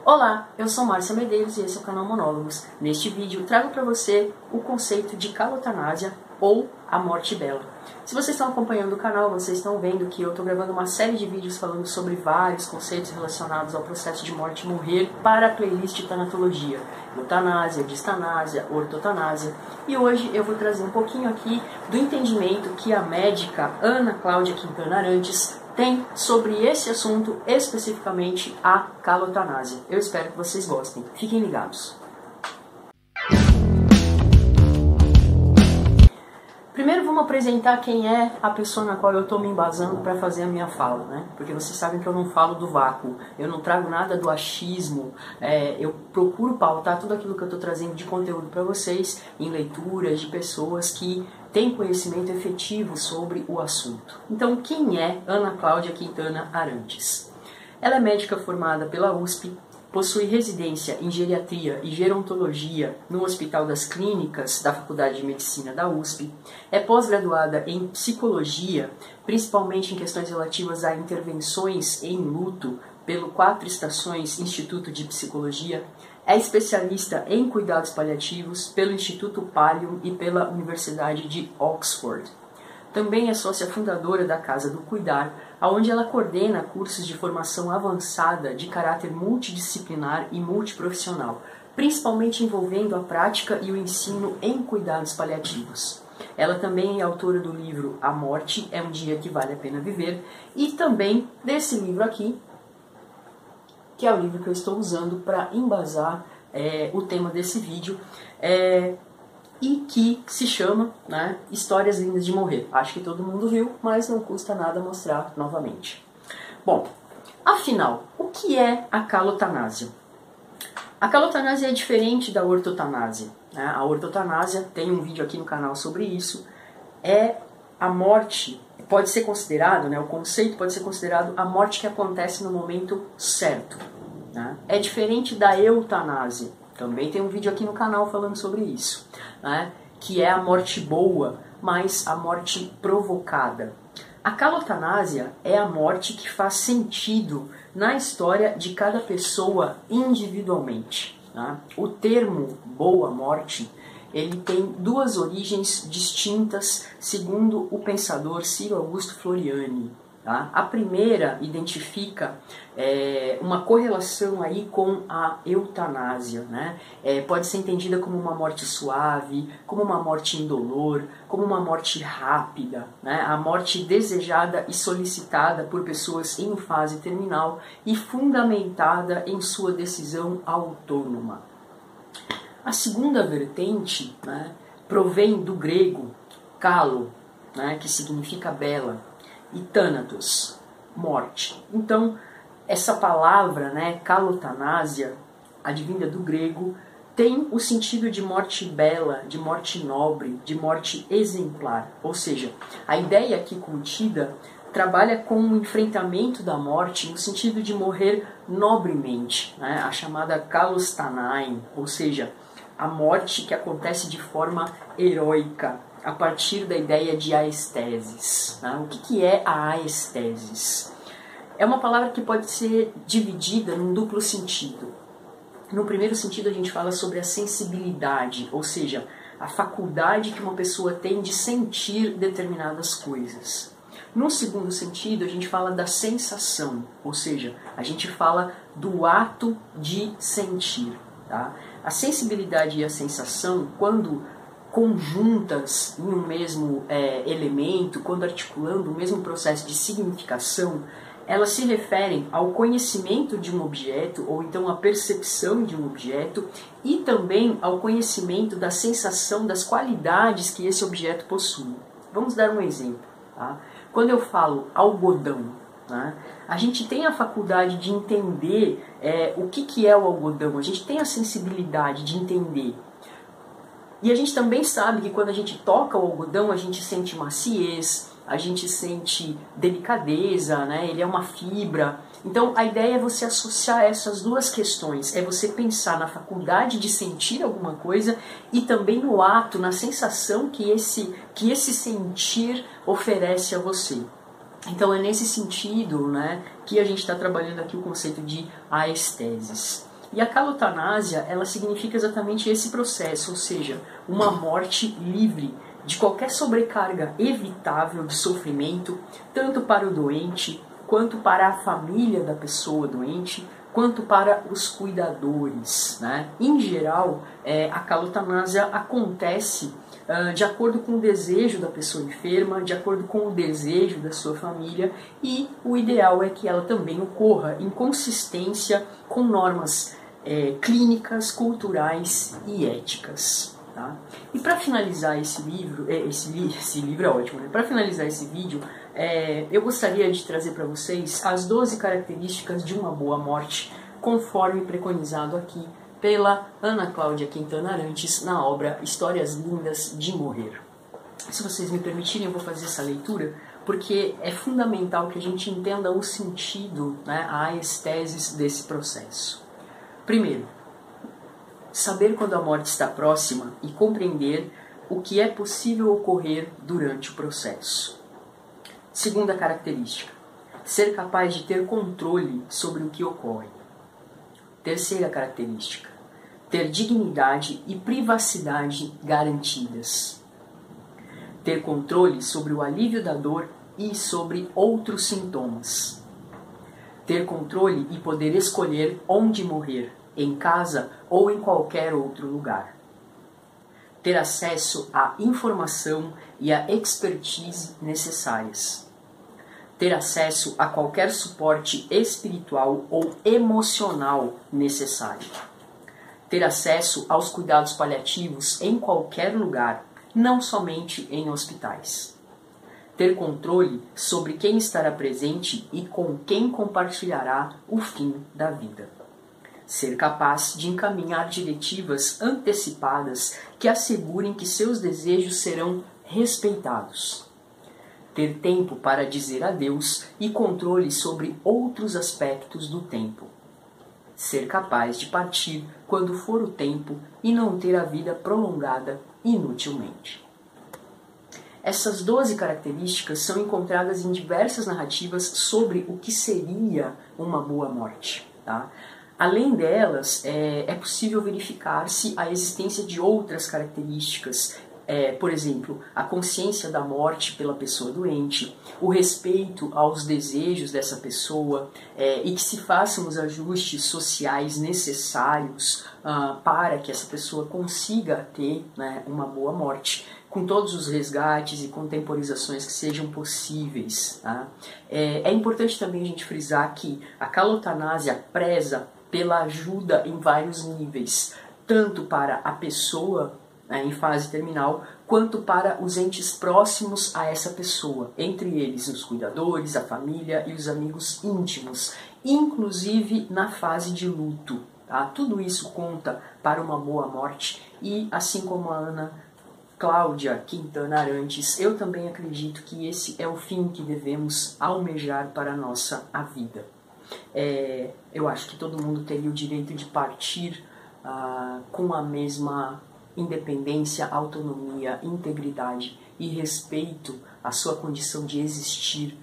Olá, eu sou Márcia Medeiros e esse é o canal Monólogos. Neste vídeo trago para você o conceito de calotanásia ou a morte bela. Se vocês estão acompanhando o canal, vocês estão vendo que eu estou gravando uma série de vídeos falando sobre vários conceitos relacionados ao processo de morte e morrer para a playlist Tanatologia. Eutanásia, distanásia, ortotanásia. E hoje eu vou trazer um pouquinho aqui do entendimento que a médica Ana Cláudia Quintana Arantes tem sobre esse assunto, especificamente a calotanásia. Eu espero que vocês gostem. Fiquem ligados. Primeiro vamos apresentar quem é a pessoa na qual eu estou me embasando para fazer a minha fala, né? Porque vocês sabem que eu não falo do vácuo, eu não trago nada do achismo, eu procuro pautar tudo aquilo que eu estou trazendo de conteúdo para vocês em leituras de pessoas que têm conhecimento efetivo sobre o assunto. Então, quem é Ana Cláudia Quintana Arantes? Ela é médica formada pela USP, possui residência em geriatria e gerontologia no Hospital das Clínicas da Faculdade de Medicina da USP, é pós-graduada em psicologia, principalmente em questões relativas a intervenções em luto pelo 4 Estações Instituto de Psicologia, é especialista em cuidados paliativos pelo Instituto Pallium e pela Universidade de Oxford. Também é sócia fundadora da Casa do Cuidar, onde ela coordena cursos de formação avançada de caráter multidisciplinar e multiprofissional, principalmente envolvendo a prática e o ensino em cuidados paliativos. Ela também é autora do livro A Morte é um Dia que Vale a Pena Viver e também desse livro aqui, que é o livro que eu estou usando para embasar o tema desse vídeo, e que se chama, né, Histórias Lindas de Morrer. Acho que todo mundo viu, mas não custa nada mostrar novamente. Bom, afinal, o que é a calotanásia? A calotanásia é diferente da ortotanásia, né? A ortotanásia, tem um vídeo aqui no canal sobre isso, é a morte, pode ser considerado, né, o conceito pode ser considerado a morte que acontece no momento certo, né? É diferente da eutanásia. Também tem um vídeo aqui no canal falando sobre isso, né? Que é a morte boa, mas a morte provocada. A calotanásia é a morte que faz sentido na história de cada pessoa individualmente, né? O termo boa morte, ele tem 2 origens distintas segundo o pensador Ciro Augusto Floriani. Tá? A primeira identifica uma correlação aí com a eutanásia, né? Pode ser entendida como uma morte suave, como uma morte indolor, como uma morte rápida, né? A morte desejada e solicitada por pessoas em fase terminal e fundamentada em sua decisão autônoma. A segunda vertente, né, provém do grego kalo, né, que significa bela, e thanatos, morte. Então, essa palavra, né, calotanásia, advinda do grego, tem o sentido de morte bela, de morte nobre, de morte exemplar. Ou seja, a ideia aqui contida trabalha com o enfrentamento da morte no sentido de morrer nobremente, né, a chamada kalostanain, ou seja, a morte que acontece de forma heróica, a partir da ideia de aestesis. Né? O que é a aestesis? É uma palavra que pode ser dividida num duplo sentido. No primeiro sentido a gente fala sobre a sensibilidade, ou seja, a faculdade que uma pessoa tem de sentir determinadas coisas. No segundo sentido a gente fala da sensação, ou seja, a gente fala do ato de sentir. Tá? A sensibilidade e a sensação, quando conjuntas em um mesmo elemento, quando articulando o mesmo processo de significação, elas se referem ao conhecimento de um objeto, ou então à percepção de um objeto, e também ao conhecimento da sensação das qualidades que esse objeto possui. Vamos dar um exemplo. Tá? Quando eu falo algodão, né, a gente tem a faculdade de entender o que é o algodão, a gente tem a sensibilidade de entender. E a gente também sabe que quando a gente toca o algodão, a gente sente maciez, a gente sente delicadeza, né? Ele é uma fibra. Então a ideia é você associar essas 2 questões, é você pensar na faculdade de sentir alguma coisa e também no ato, na sensação que esse sentir oferece a você. Então é nesse sentido, né, que a gente está trabalhando aqui o conceito de aestesis. E a calotanásia, ela significa exatamente esse processo, ou seja, uma morte livre de qualquer sobrecarga evitável de sofrimento, tanto para o doente, quanto para a família da pessoa doente, quanto para os cuidadores, né? Em geral, a calotanásia acontece de acordo com o desejo da pessoa enferma, de acordo com o desejo da sua família, e o ideal é que ela também ocorra em consistência com normas clínicas, culturais e éticas. Tá? E para finalizar esse livro, esse livro é ótimo, né? Para finalizar esse vídeo, eu gostaria de trazer para vocês as 12 características de uma boa morte, conforme preconizado aqui pela Ana Cláudia Quintana Arantes na obra Histórias Lindas de Morrer. Se vocês me permitirem, eu vou fazer essa leitura, porque é fundamental que a gente entenda o sentido, né, a estesis desse processo. Primeiro, saber quando a morte está próxima e compreender o que é possível ocorrer durante o processo. Segunda característica, ser capaz de ter controle sobre o que ocorre. Terceira característica, ter dignidade e privacidade garantidas. Ter controle sobre o alívio da dor e sobre outros sintomas. Ter controle e poder escolher onde morrer, em casa ou em qualquer outro lugar. Ter acesso à informação e à expertise necessárias. Ter acesso a qualquer suporte espiritual ou emocional necessário. Ter acesso aos cuidados paliativos em qualquer lugar, não somente em hospitais. Ter controle sobre quem estará presente e com quem compartilhará o fim da vida. Ser capaz de encaminhar diretivas antecipadas que assegurem que seus desejos serão respeitados. Ter tempo para dizer adeus e controle sobre outros aspectos do tempo. Ser capaz de partir quando for o tempo e não ter a vida prolongada inutilmente. Essas 12 características são encontradas em diversas narrativas sobre o que seria uma boa morte. Tá? Além delas, é possível verificar-se a existência de outras características, por exemplo, a consciência da morte pela pessoa doente, o respeito aos desejos dessa pessoa e que se façam os ajustes sociais necessários para que essa pessoa consiga ter, né, uma boa morte, com todos os resgates e contemporizações que sejam possíveis. Tá? É importante também a gente frisar que a calotanásia preza pela ajuda em vários níveis, tanto para a pessoa em fase terminal, quanto para os entes próximos a essa pessoa, entre eles os cuidadores, a família e os amigos íntimos, inclusive na fase de luto. Tá? Tudo isso conta para uma boa morte e, assim como a Ana Cláudia Quintana Arantes, eu também acredito que esse é o fim que devemos almejar para a nossa vida. Eu acho que todo mundo teria o direito de partir com a mesma independência, autonomia, integridade e respeito à sua condição de existir,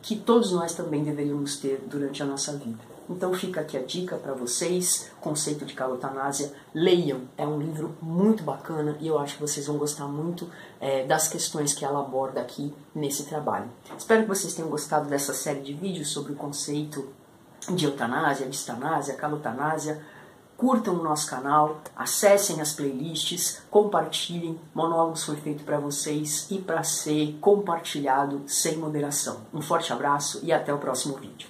que todos nós também deveríamos ter durante a nossa vida. Então fica aqui a dica para vocês, Conceito de Calotanásia, leiam, é um livro muito bacana e eu acho que vocês vão gostar muito das questões que ela aborda aqui nesse trabalho. Espero que vocês tenham gostado dessa série de vídeos sobre o conceito de eutanásia, distanásia, calotanásia. Curtam o nosso canal, acessem as playlists, compartilhem. Monólogos foi feito para vocês e para ser compartilhado sem moderação. Um forte abraço e até o próximo vídeo.